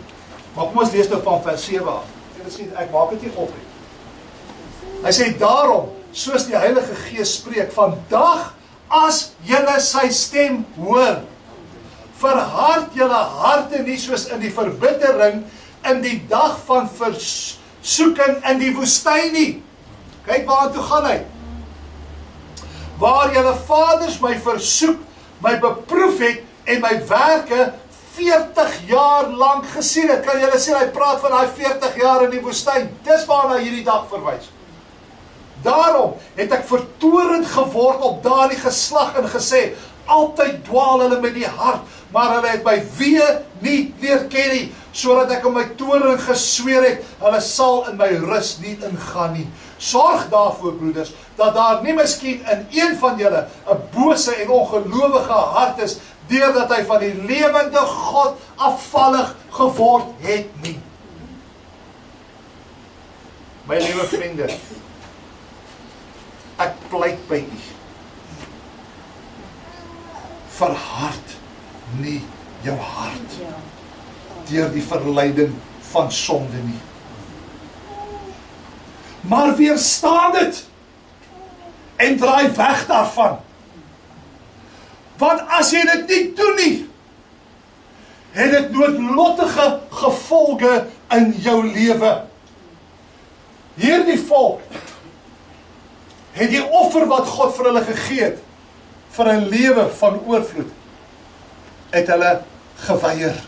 maar kom ons lees nou van vers 7 af. Julle sien, ek maak dit nie op nie. Hy sê, daarom, soos die Heilige Gees spreek, vandag as julle sy stem hoor, verhard julle harte nie soos in die verbittering in die dag van versoeking in die woestyn nie. Kyk waartoe gaan hy. Waar julle vaders my versoek, my beproef het en my werke 40 jaar lank gesien het. Kan julle sien, hy praat van daai 40 jaar in die woestyn. Dis waarna hierdie dag verwys. Daarom het ek vertorend geword op daardie geslag en gesê, altyd dwaal hulle met die hart, maar hulle het my wee nie leer ken nie, sodat ek in my toorn gesweer het, hulle sal in my rus nie ingaan nie. Sorg daarvoor, broeders, dat daar nie miskien in een van julle 'n bose en ongelowige hart is, deurdat hy van die lewende God afvallig geword het nie. My liewe vriende, ek pleit by u. Verhard nie jou hart deur die verleiding van sonde nie. Maar weerstaan dit en draai weg daarvan. Want as jy dit nie doen nie, het dit noodlottige gevolge in jou lewe. Hierdie volk het die offer wat God vir hulle gegee het, vir 'n lewe van oorvloed, het hulle geweier.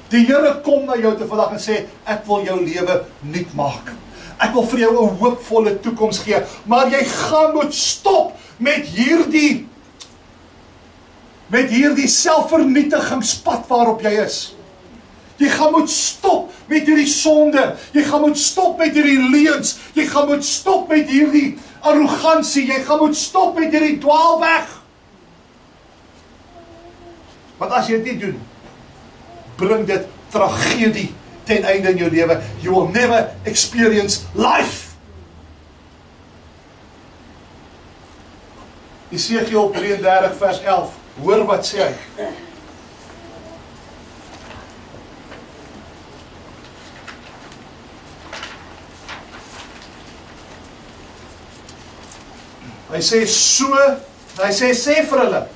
Die Here kom na jou te vandag en sê, ek wil jou lewe nuut maak. Ek wil vir jou 'n hoopvolle toekoms gee, maar jy gaan moet stop met hierdie selfvernietigingspad waarop jy is. Jy gaan moet stop met hierdie sonde, jy gaan moet stop met hierdie leuns, jy gaan moet stop met hierdie arrogansie, jy gaan moet stop met hierdie dwaalweg. Want as jy dit doen, bring dit tragedie ten einde in jou lewe. You will never experience life. Esegiel 33 vers 11. Hoor wat sê hy. Hy sê vir hulle,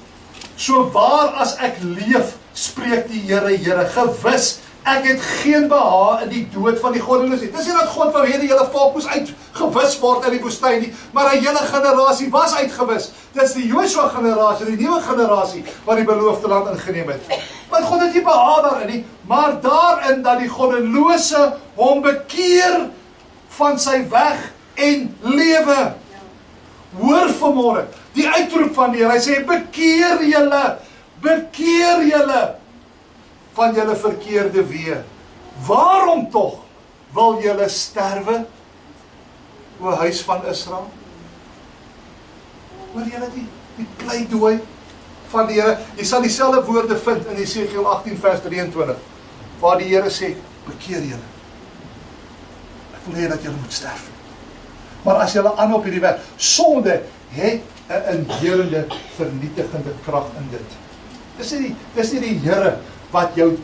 so waar as ek leef, spreek die Here, gewis, ek het geen behaag in die dood van die goddeloos nie. Dis nie dat God wou hê die hele volk moes uitgewis word in die woestyn nie, maar 'n hele generasie was uitgewis. Dis die Josua generasie, die nuwe generasie, wat die beloofde land ingeneem het. Want God het nie behaag daarin nie, maar daarin dat die goddelose hom bekeer van sy weg en lewe. Hoor vanmôre, die uitroep van die Here, hy sê, bekeer julle van julle verkeerde weë. Waarom tog wil julle sterwe, o huis van Israel? Hoor julle die pleidooi van die Here? Jy sal dieselfde woorde vind in Jesegiel 18 vers 23, waar die Here sê, bekeer julle. Ek wil hê dat julle moet sterf. Maar as julle aan op hierdie weg, sonde het 'n inherende vernietigende krag in dit. Dis nie die Here wat jou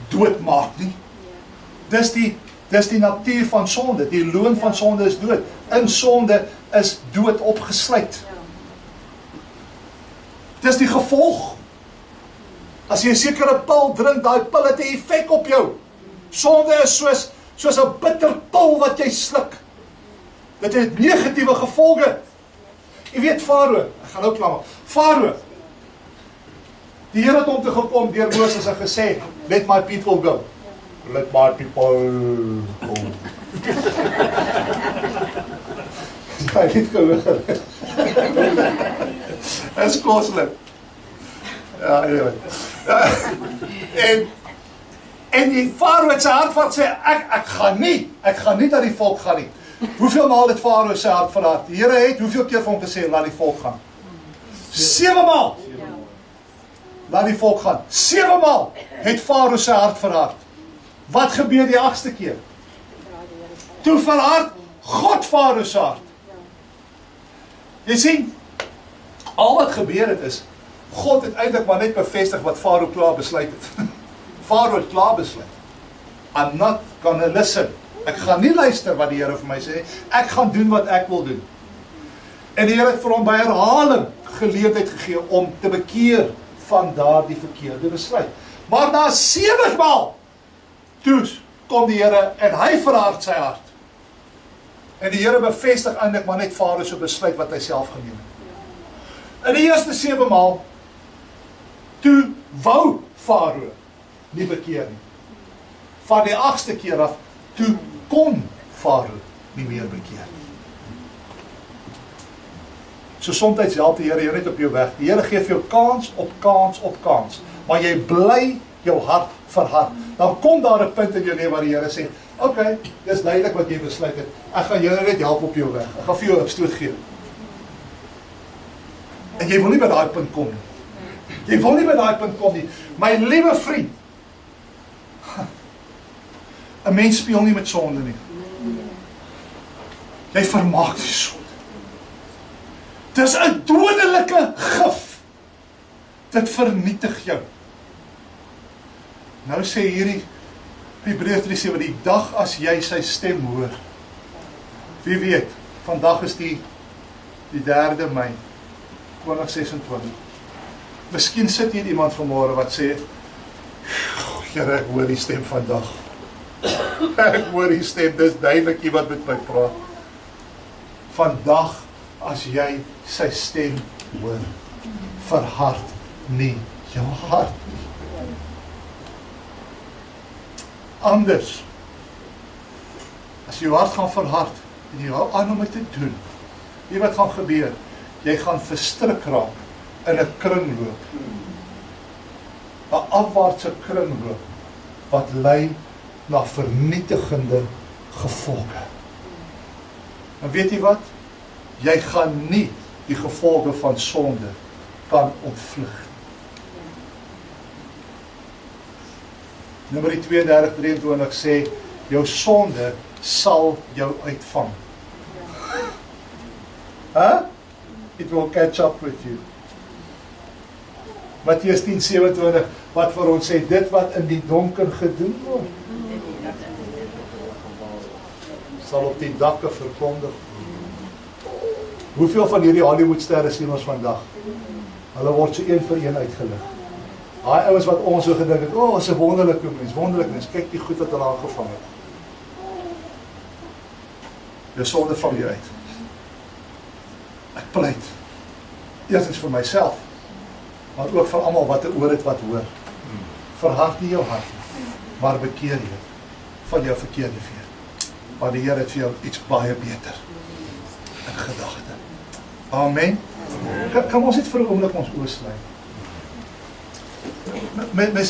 doodmaak nie. Dis die natuur van sonde. Die loon van sonde is dood. In sonde is dood opgesluit. Dis die gevolg. As jy 'n sekere pil drink, daai pil het 'n effek op jou. Sonde is soos 'n bitter pil wat jy sluk. Dit het negatiewe gevolge. Jy weet Farao, ek gaan nou klaar maak. Farao, die Here het hom toe gekom deur Moses en gesê, let my people go. Let my people go. Hy het gehoor. Dit is koslik. Ja, anyway. En die Farao het sy hart van sê, ek gaan nie dat die volk gaan nie. Hoeveel maal het Farao sy hart verraad? Die Here het hoeveel keer vir hom gesê, laat die volk gaan? 7 maal! Laat die volk gaan. 7 maal het Farao sy hart verraad. Wat gebeur die 8ste keer? Toe verhard God Farao se hart. Jy sien, al wat gebeur het is, God het eintlik maar net bevestig wat Farao klaar besluit het. Farao het klaar besluit. I'm not gonna listen. Ek gaan nie luister wat die Here vir my sê, ek gaan doen wat ek wil doen. En die Here het vir hom by herhaling geleentheid gegee om te bekeer van daardie verkeerde besluit. Maar na 7 maal, toe kom die Here en hy verhard sy hart. En die Here bevestig eintlik maar net Farao se besluit wat hy self geneem het. In die eerste 7 maal, toe wou Farao nie bekeer nie. Van die 8ste keer af, toe kon Farao nie meer bekeer nie. So soms help die Here jou net op jou weg. Die Here gee vir jou kans op kans op kans. Maar jy bly jou hart verhard. Dan kom daar 'n punt in jou lewe waar die Here sê, okay, dis duidelik wat jy besluit het. Ek gaan jou net help op jou weg. Ek gaan vir jou 'n stoot gee. En jy wil nie by daai punt kom nie. Jy wil nie by daai punt kom nie. My liewe vriend, 'n mens speel nie met sonde nie. Jy vermaak die sonde. Dis 'n dodelike gif. Dit vernietig jou. Nou sê hierdie Hebreërs 7, die dag as jy sy stem hoor. Wie weet, vandag is die 3de Mei 2026. Miskien sit hier iemand vanmôre wat sê, Here, ek hoor die stem vandag. Ek hoor die stem, dis duidelik iemand met my praat. Vandag, as jy sy stem hoor, verhard nie jou hart nie. Anders, as jou hart gaan verhard, en jy hou aan om dit te doen, weet wat gaan gebeur? Jy gaan verstrik raak in 'n kringloop. 'n Afwaartse kringloop, wat lei na vernietigende gevolge. En weet jy wat? Jy gaan nie die gevolge van sonde kan ontvlug. Nummer 32:23 sê, jou sonde sal jou uitvang. It will catch up with you. Matteus 10:27, wat vir ons sê, dit wat in die donker gedoen word, sal op die dakke verkondig word. Hoeveel van hierdie Hollywoodsterre sien ons vandag? Hulle word so een vir een uitgelig. Daai ouens wat ons so gedink het, o, is 'n wonderlike mens, kyk die goed wat hulle aangevang het. Dis sonde van jou uit. Ek pleit, eerstens vir myself, maar ook vir almal wat 'n oor het wat hoor. Verhard nie jou hart nie, maar bekeer jou van jou verkeerde weer. Want die Here het vir jou iets baie beter in gedagte. Amen. Kan ons net vir 'n oomblik ons oë sluit?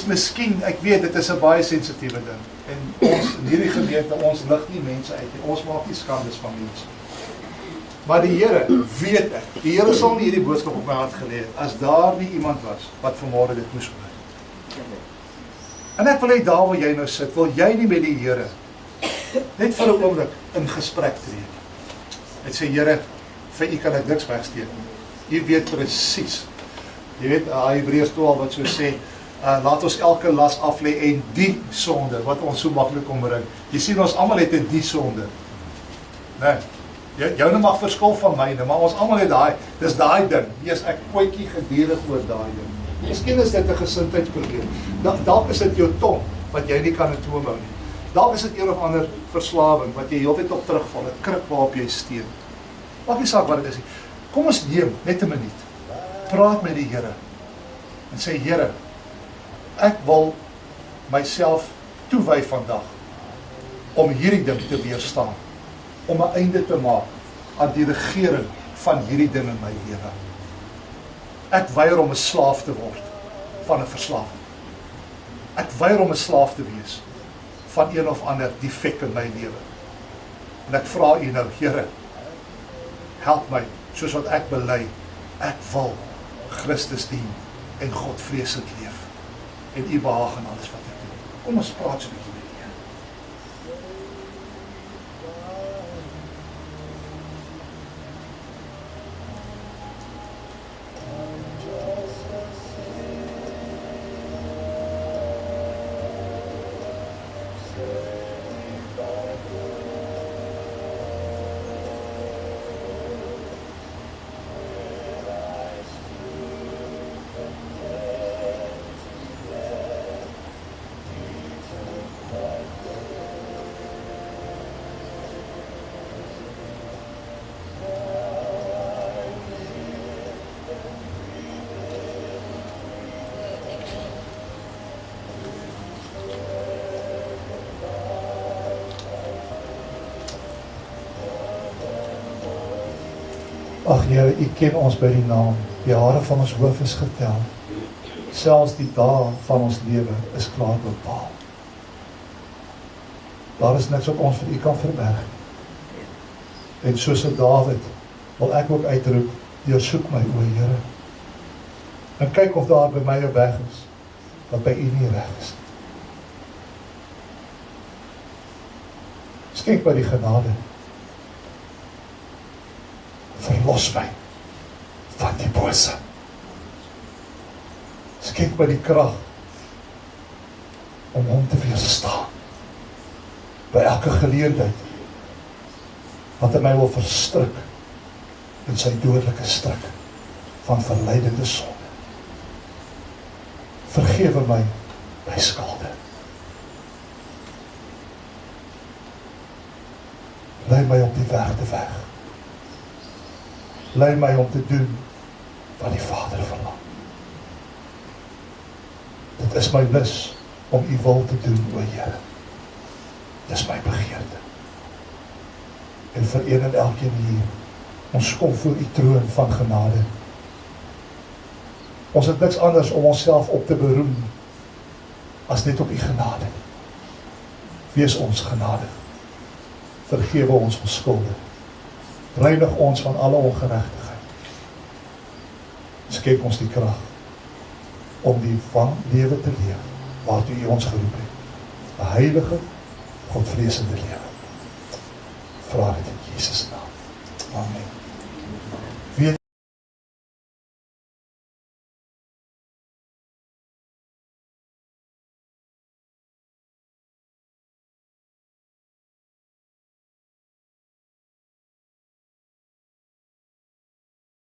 Miskien, ek weet dit is 'n baie sensitiewe ding. En ons in hierdie gemeente, ons lig nie mense uit nie. Ons maak nie skandes van mense. Maar die Here, weet ek, die Here sal nie hierdie boodskap op my hart gelê het as daar nie iemand was wat vanmôre dit moes hoor. En ek wil hê daar waar jy nou sit, wil jy nie met die Here net vir 'n oomblik in gesprek tree. En sê, Here, vir U kan ek niks wegsteek nie. U weet presies. Jy weet, Hebreërs 12 wat so sê, laat ons elke las af lê en die sonde wat ons so maklik omring. Jy sien, ons almal het 'n die sonde. Nee. Joune mag verskil van myne, maar ons almal het daai, dis daai ding. Wees ek kwetjie gedurig oor daai ding. Miskien is dit 'n gesindheidsprobleem. Dalk is dit jou tong wat jy nie kan in toom hou nie. Dalk is dit een of ander verslawing wat jy heeltyd op terugval, 'n kruk waarop jy steun. Maak nie saak wat dit is nie. Kom ons neem net 'n minuut. Praat met die Here en sê, Here, ek wil myself toewy vandag om hierdie ding te weerstaan, om 'n einde te maak aan die regering van hierdie ding in my lewe. Ek weier om 'n slaaf te word van 'n verslawing. Ek weier om 'n slaaf te wees van een of ander defek in my lewe. En ek vra U nou, Here, help my, soos wat ek bely, ek wil Christus dien en God vreeslik leef en U behaag in alles wat ek doen. Kom ons praat so 'n bietjie met die Here. Ag Here, U ken ons by die naam. Die hare van ons hoof is getel. Selfs die dae van ons lewe is klaar bepaal. Daar is niks wat ons vir U kan verberg. En soos Dawid wil ek ook uitroep, deursoek my, o Here. En kyk of daar by my 'n weg is wat by U nie reg is. Skenk by die genade. Verlos my van die bose. Skenk my die krag om hom te weerstaan by elke geleentheid wat hy my wil verstrik in sy dodelike stryk van verleidende sonde. Vergewe my my skade. Lei my op die regte weg. Lei my om te doen wat die Vader verlang. Dit is my lus om U wil te doen, o Here. Dit is my begeerte. En vir een en elkeen hier, ons kom voor U troon van genade. Ons het niks anders om onsself op te beroem as net op U genade. Wees ons genadig. Vergewe ons ons skulde. Reinig ons van alle ongeregtigheid. Skep ons die krag om die lewe te leef waartoe U ons geroep het. 'n heilige, Godvreesende lewe. Vra dit in Jesus naam. Amen.